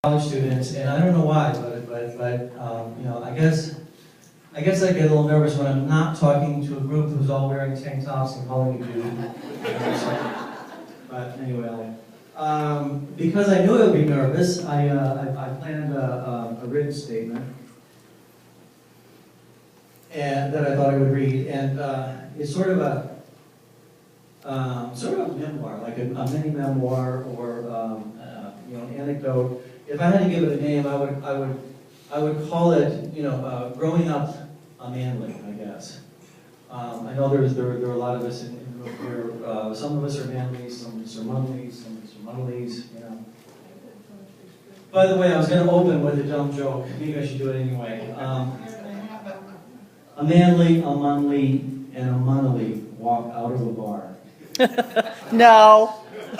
college students, and I don't know why, but you know, I guess I get a little nervous when I'm not talking to a group who's all wearing tank tops and calling me dude. But anyway, because I knew I would be nervous, I planned a written statement and that I thought I would read, and it's sort of a memoir, like a mini memoir, or you know, an anecdote. If I had to give it a name, I would call it, you know, growing up a Manly, I guess. I know there are a lot of us in the room here. Some of us are Manlys, some of us are Munnellys, some of us are Munnellys, you know. By the way, I was going to open with a dumb joke. Maybe I should do it anyway. A Manly, a Munnelly, and a Munnelly walk out of a bar. No.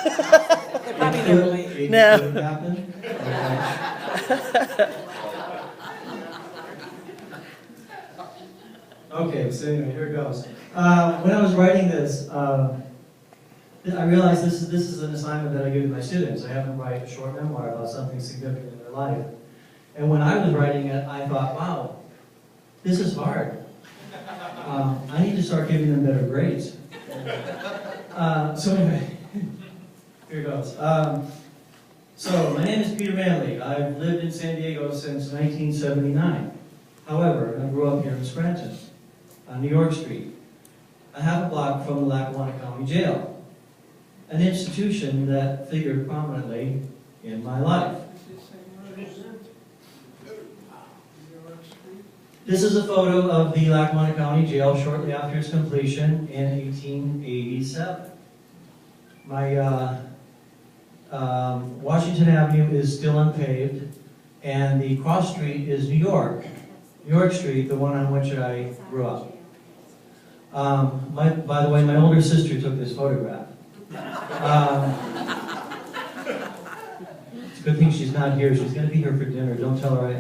It No. could happen. Okay, so anyway, here it goes. When I was writing this, I realized this is an assignment that I give to my students. I have them write a short memoir about something significant in their life. And when I was writing it, I thought, wow, this is hard. I need to start giving them better grades. So anyway, here it goes. So my name is Peter Manley. I've lived in San Diego since 1979. However, I grew up here in Scranton, on New York Street, a half a block from the Lackawanna County Jail, an institution that figured prominently in my life. This is a photo of the Lackawanna County Jail shortly after its completion in 1887. My Washington Avenue is still unpaved, and the cross street is New York Street, the one on which I grew up. By the way, my older sister took this photograph. It's a good thing she's not here. She's going to be here for dinner. Don't tell her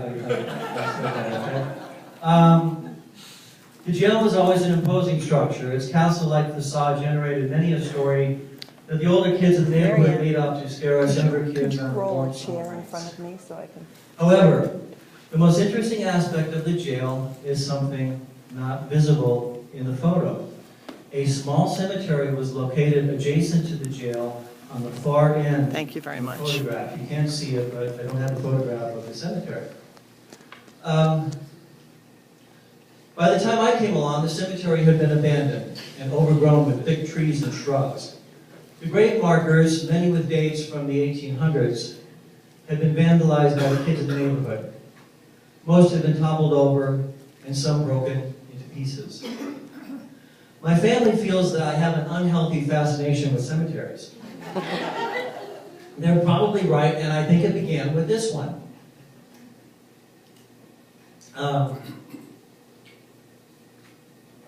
The jail was always an imposing structure. Its castle-like facade generated many a story that the older kids in the neighborhood made up to scare us younger kids. Could you roll a chair in front of me so I can... However, the most interesting aspect of the jail is something not visible in the photo. A small cemetery was located adjacent to the jail on the far end. Thank you very much. Of the photograph. You can't see it, but I don't have a photograph of the cemetery. By the time I came along, the cemetery had been abandoned and overgrown with thick trees and shrubs. The grave markers, many with dates from the 1800s, had been vandalized by the kids in the neighborhood. Most had been toppled over, and some broken into pieces. My family feels that I have an unhealthy fascination with cemeteries. They're probably right, and I think it began with this one. I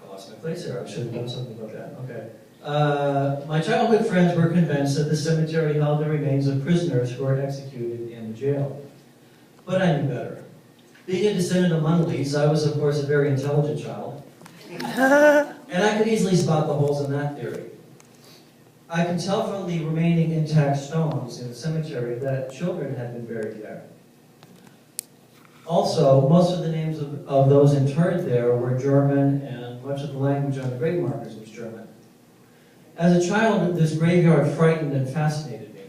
lost my place there. I should have done something about that. Okay. My childhood friends were convinced that the cemetery held the remains of prisoners who were executed in the jail. But I knew better. Being a descendant of Munnellys, I was, of course, a very intelligent child. And I could easily spot the holes in that theory. I can tell from the remaining intact stones in the cemetery that children had been buried there. Also, most of the names of those interred there were German, and much of the language on the grave markers was German. As a child, this graveyard frightened and fascinated me.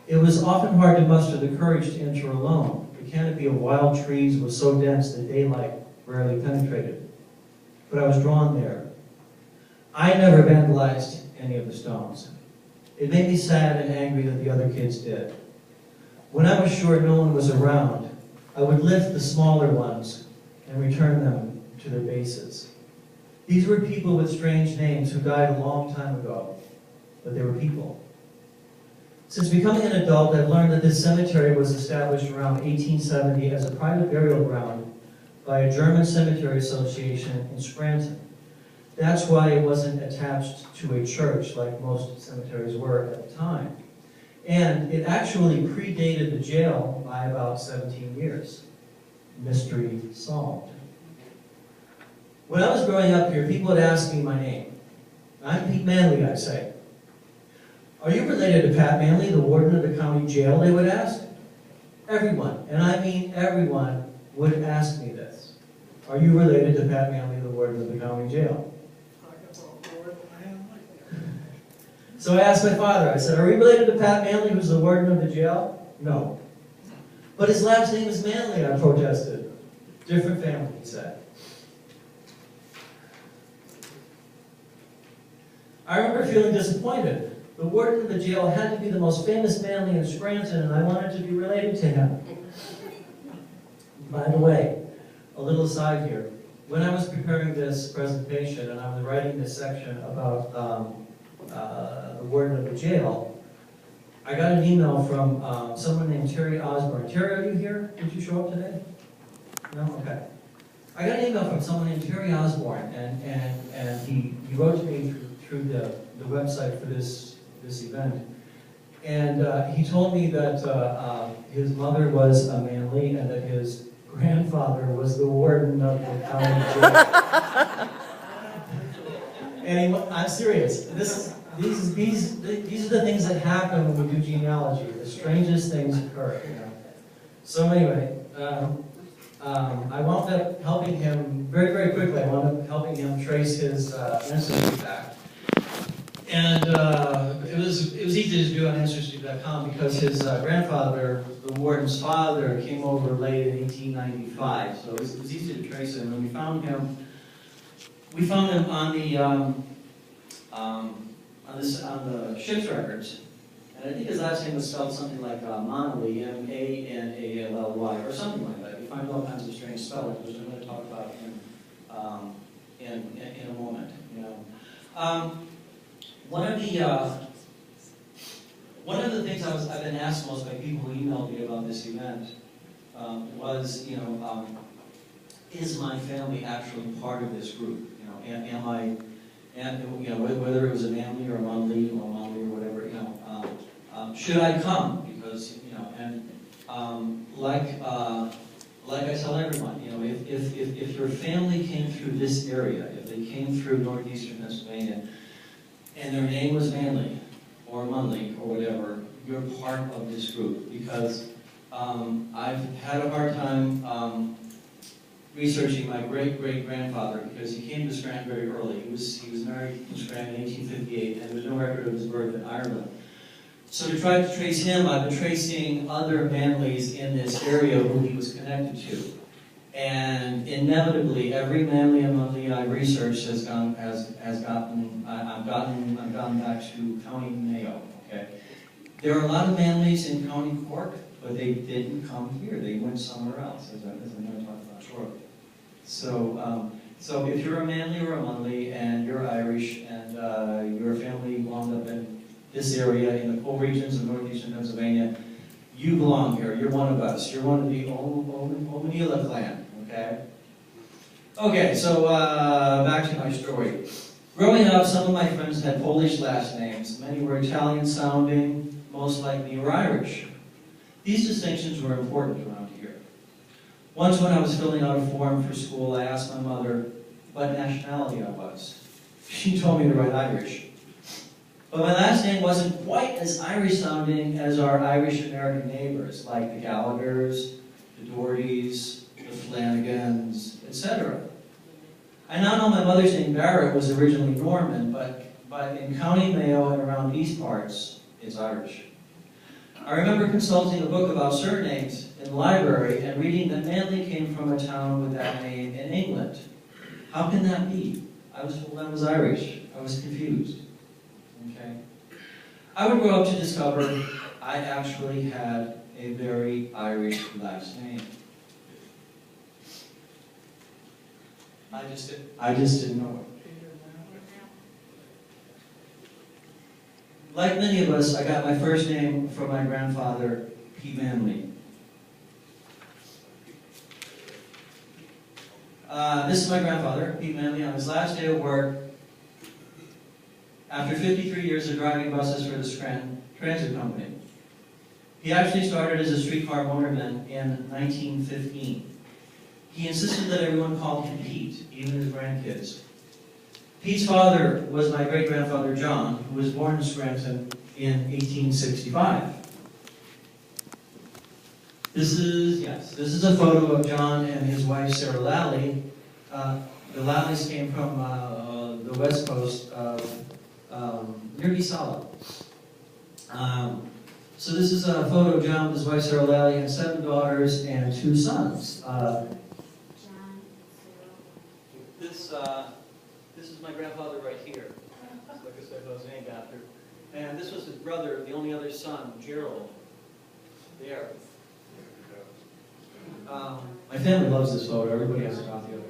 It was often hard to muster the courage to enter alone. The canopy of wild trees was so dense that daylight rarely penetrated. But I was drawn there. I never vandalized any of the stones. It made me sad and angry that the other kids did. When I was sure no one was around, I would lift the smaller ones and return them to their bases. These were people with strange names who died a long time ago, but they were people. Since becoming an adult, I've learned that this cemetery was established around 1870 as a private burial ground by a German cemetery association in Scranton. That's why it wasn't attached to a church like most cemeteries were at the time. And it actually predated the jail by about 17 years. Mystery solved. When I was growing up here, people would ask me my name. I'm Pete Manley, I'd say. Are you related to Pat Manley, the warden of the county jail, they would ask? Everyone, and I mean everyone, would ask me this. Are you related to Pat Manley, the warden of the county jail? So I asked my father, I said, are you related to Pat Manley, who's the warden of the jail? No. But his last name is Manley, I protested. Different family, he said. I remember feeling disappointed. The warden of the jail had to be the most famous Manley in Scranton, and I wanted to be related to him. By the way, a little aside here. When I was preparing this presentation, and I was writing this section about the warden of the jail, I got an email from someone named Terry Osborne. Terry, are you here? Did you show up today? No? Okay. I got an email from someone named Terry Osborne, and he wrote to me through the website for this event. And he told me that his mother was a Manley and that his grandfather was the warden of the county jail. And I'm serious. These are the things that happen when we do genealogy. The strangest things occur. You know? So anyway, I wound up helping him very, very quickly. I wound up helping him trace his ancestry back. And it was easy to do on Ancestry.com because his grandfather, the warden's father, came over late in 1895. So it was easy to trace him. And we found him on the ship's records. And I think his last name was spelled something like Munnelly, M-A-N-A-L-L-Y, or something like that. We find all kinds of strange spellings, which I'm going to talk about in a moment. You know. One of the things I've been asked most by people who emailed me about this event was, you know, is my family actually part of this group? You know, am I, and you know, whether it was a Manley or a Munnelly or whatever, you know, should I come? Because you know, and like I tell everyone, you know, if your family came through this area, if they came through northeastern Pennsylvania, and their name was Manley or Munnelly or whatever, you're part of this group because I've had a hard time researching my great-great-grandfather because he came to Scranton very early. He was married in Scranton in 1858, and there was no record of his birth in Ireland. So to try to trace him, I've been tracing other Manleys in this area who he was connected to. And inevitably, every Manley and Munnelly I've researched has gotten back to County Mayo. Okay, there are a lot of Manleys in County Cork, but they didn't come here. They went somewhere else, as I'm going to talk about shortly. So, so if you're a Manley or a Munnelly and you're Irish and your family wound up in this area in the coal regions of northeastern Pennsylvania, you belong here. You're one of us. You're one of the O'Manila clan. Okay. Okay. So back to my story. Growing up, some of my friends had Polish last names. Many were Italian sounding. Most likely were Irish. These distinctions were important around here. Once when I was filling out a form for school, I asked my mother what nationality I was. She told me to write Irish. But my last name wasn't quite as Irish sounding as our Irish American neighbors, like the Gallaghers, the Dohertys, the Flanagans, etc. I now know my mother's name Barrett was originally Norman, but in County Mayo and around these parts, it's Irish. I remember consulting a book about surnames in the library and reading that Manley came from a town with that name in England. How can that be? I was told I was Irish. I was confused. Okay. I would grow up to discover I actually had a very Irish last name. I just didn't know it. Like many of us, I got my first name from my grandfather, P. Manley. This is my grandfather, P. Manley, on his last day of work, after 53 years of driving buses for the Scranton Transit Company. He actually started as a streetcar motorman in 1915. He insisted that everyone called him Pete, even his grandkids. Pete's father was my great-grandfather John, who was born in Scranton in 1865. This is a photo of John and his wife Sarah Lally. The Lalleys came from the west coast of near Gisala. So this is a photo of John with his wife Sarah Lally and 7 daughters and 2 sons. This is my grandfather right here. Like I said, I was named after. And this was his brother, the only other son, Gerald. There. My family loves this photo. Everybody has a copy of it.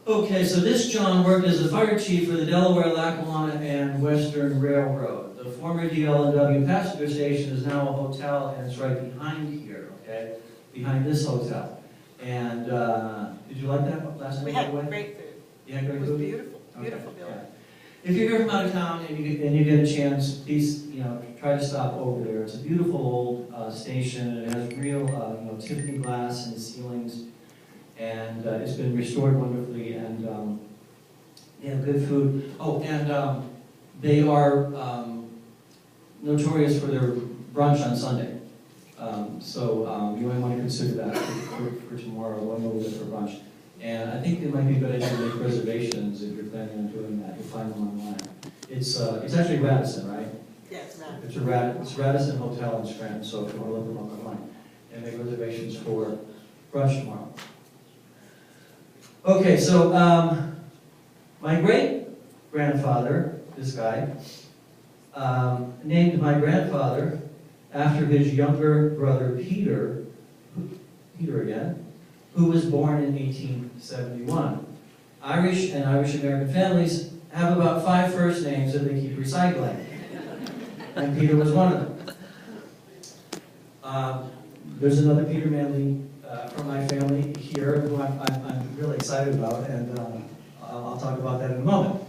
Okay, so this John worked as a fire chief for the Delaware, Lackawanna, and Western Railroad. The former DL&W passenger station is now a hotel, and it's right behind here, okay? Behind this hotel. And did you like that last night? We had great food. You had great food? It was beautiful, beautiful Okay, building. yeah. If you're here from out of town and you get a chance, please, try to stop over there. It's a beautiful old station. It has real, Tiffany glass in the ceilings, and it's been restored wonderfully. And they have good food. Oh, and they are notorious for their brunch on Sunday. So you might want to consider that for tomorrow when we'll go for brunch. And I think it might be a good idea to make reservations if you're planning on doing that. You'll find them online. It's actually Radisson, right? Yes, ma'am. It's Radisson Hotel in Scranton, so if you want to look them up online and make reservations for brunch tomorrow. Okay, so my great-grandfather, this guy, named my grandfather after his younger brother Peter again, who was born in 1871. Irish and Irish-American families have about 5 first names that they keep recycling. And Peter was one of them. There's another Peter Manley from my family here who I'm really excited about, and I'll talk about that in a moment.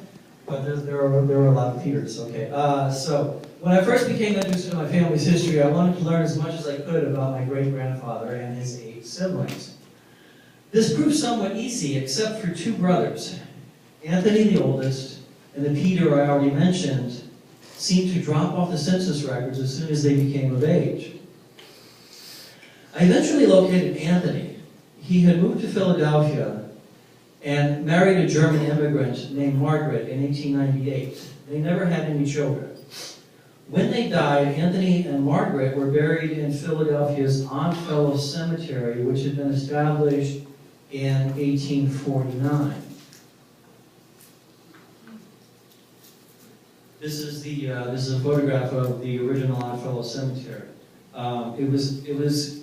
But there are a lot of Peters, okay. So when I first became interested in my family's history, I wanted to learn as much as I could about my great-grandfather and his 8 siblings. This proved somewhat easy, except for 2 brothers. Anthony, the oldest, and the Peter I already mentioned, seemed to drop off the census records as soon as they became of age. I eventually located Anthony. He had moved to Philadelphia and married a German immigrant named Margaret in 1898. They never had any children. When they died, Anthony and Margaret were buried in Philadelphia's Oddfellow Cemetery, which had been established in 1849. This is a photograph of the original Oddfellow Cemetery. It was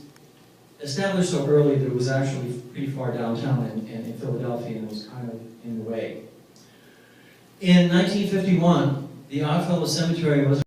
established so early that it was actually pretty far downtown in Philadelphia, and it was kind of in the way. In 1951, the Oddfellow Cemetery was